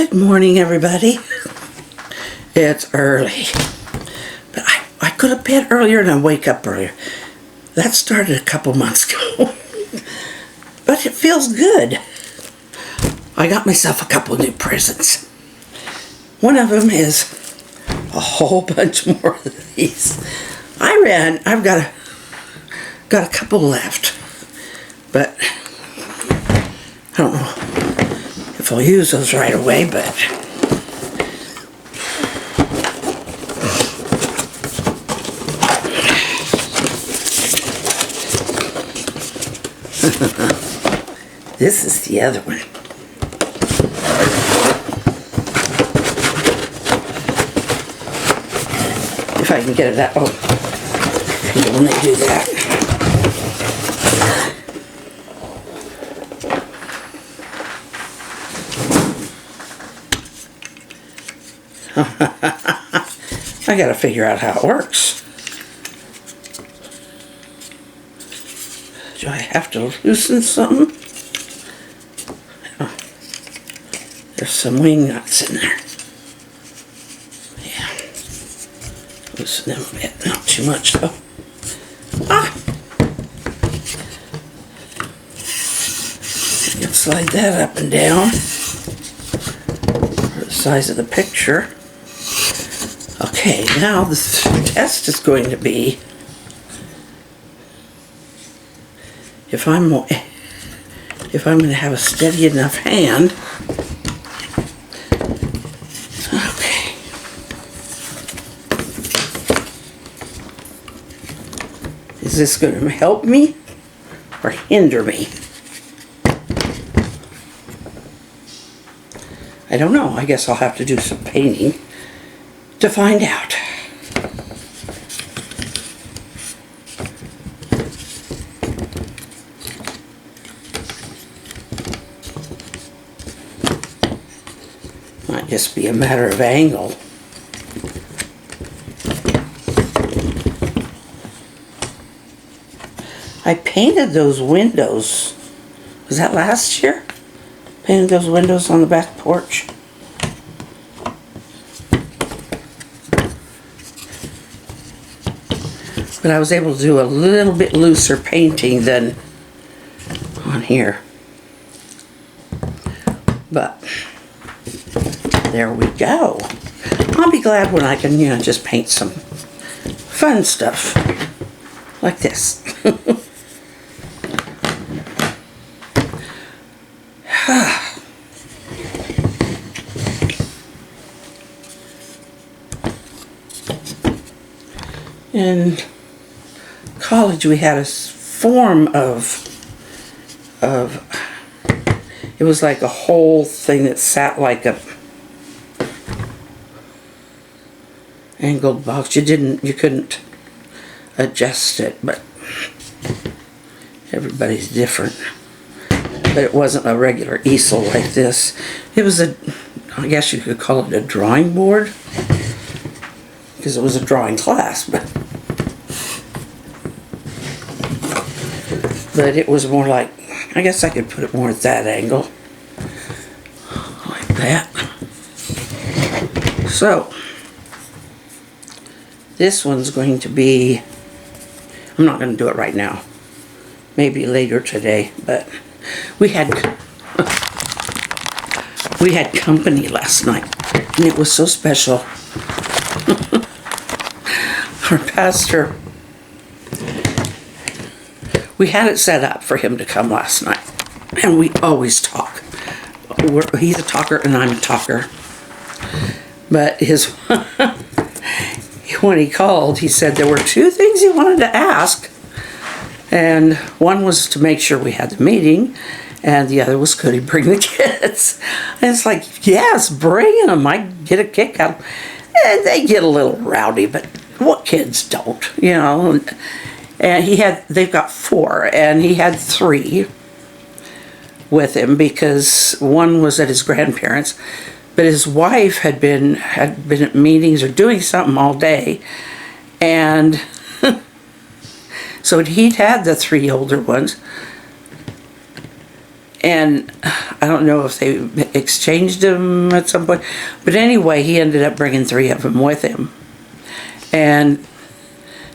Good morning, everybody. It's early, but I could have bed earlier and I wake up earlier. That started a couple months ago, but it feels good. I got myself a couple new presents. One of them is a whole bunch more of these. I've got a couple left, but I don't know if I'll use those right away, but this is the other one. If I can get it out. Oh, when they do that. I gotta figure out how it works. Do I have to loosen something? Oh, there's some wing nuts in there. Yeah. Loosen them a bit. Not too much though. Ah! You can slide that up and down for the size of the picture. Okay, now the test is going to be if I'm going to have a steady enough hand. Okay. Is this going to help me or hinder me? I don't know. I guess I'll have to do some painting to find out. Might just be a matter of angle. I painted those windows. Was that last year? Painted those windows on the back porch. But I was able to do a little bit looser painting than on here. But there we go. I'll be glad when I can, just paint some fun stuff like this. In college we had a form of it was like a whole thing that sat like a angled box. You couldn't adjust it, but everybody's different. But it wasn't a regular easel like this. It was I guess you could call it a drawing board, because it was a drawing class, but it was more like, I guess I could put it more at that angle, like that. So, this one's going to be, I'm not going to do it right now, maybe later today, but we had company last night, and it was so special. Our pastor, we had it set up for him to come last night, and we always talk. He's a talker and I'm a talker. But when he called, he said there were two things he wanted to ask, and one was to make sure we had the meeting, and the other was could he bring the kids. And it's like, yes, bring them. I get a kick out. And they get a little rowdy, but what kids don't, And they've got 4, and he had 3 with him because one was at his grandparents', but his wife had been at meetings or doing something all day, and so he'd had the 3 older ones, And I don't know if they exchanged them at some point, but anyway, he ended up bringing 3 of them with him. And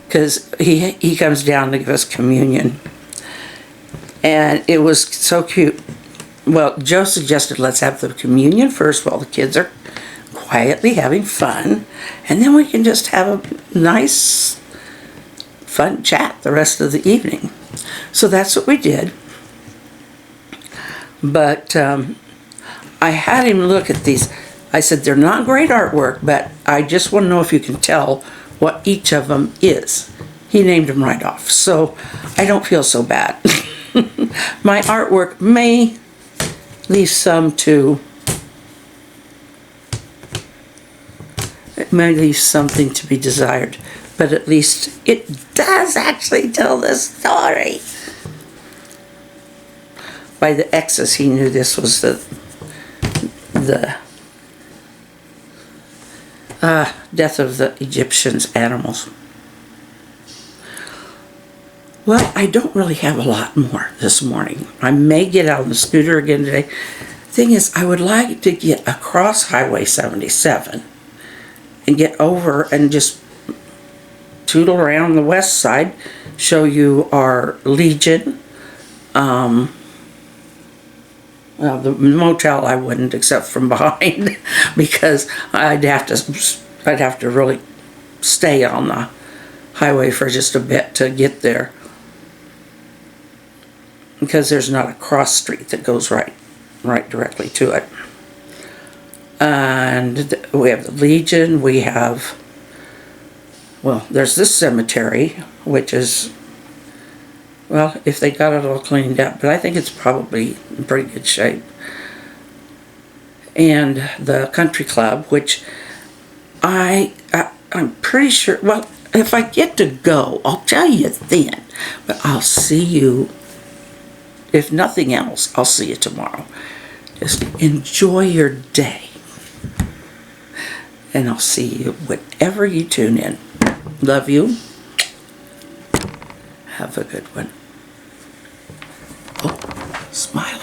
because he comes down to give us communion. And it was so cute. Well, Joe suggested let's have the communion first while the kids are quietly having fun, and then we can just have a nice, fun chat the rest of the evening. So that's what we did. But I had him look at these. I said, they're not great artwork, but I just want to know if you can tell what each of them is. He named them right off, so I don't feel so bad. My artwork may leave some to, it may leave something to be desired, but at least it does actually tell the story. By the X's, he knew this was the death of the Egyptians' animals. Well, I don't really have a lot more this morning. I may get out on the scooter again today. Thing is, I would like to get across Highway 77 and get over and just tootle around the west side, show you our Legion. Well, the motel I wouldn't, except from behind, because I'd have to really stay on the highway for just a bit to get there, because there's not a cross street that goes right directly to it. And we have the Legion. We have, well, there's this cemetery, which is, well, if they got it all cleaned up, but I think it's probably in pretty good shape. And the country club, which I'm pretty sure, well, if I get to go, I'll tell you then. But I'll see you, if nothing else, I'll see you tomorrow. Just enjoy your day. And I'll see you whenever you tune in. Love you. Have a good one. Oh, smile.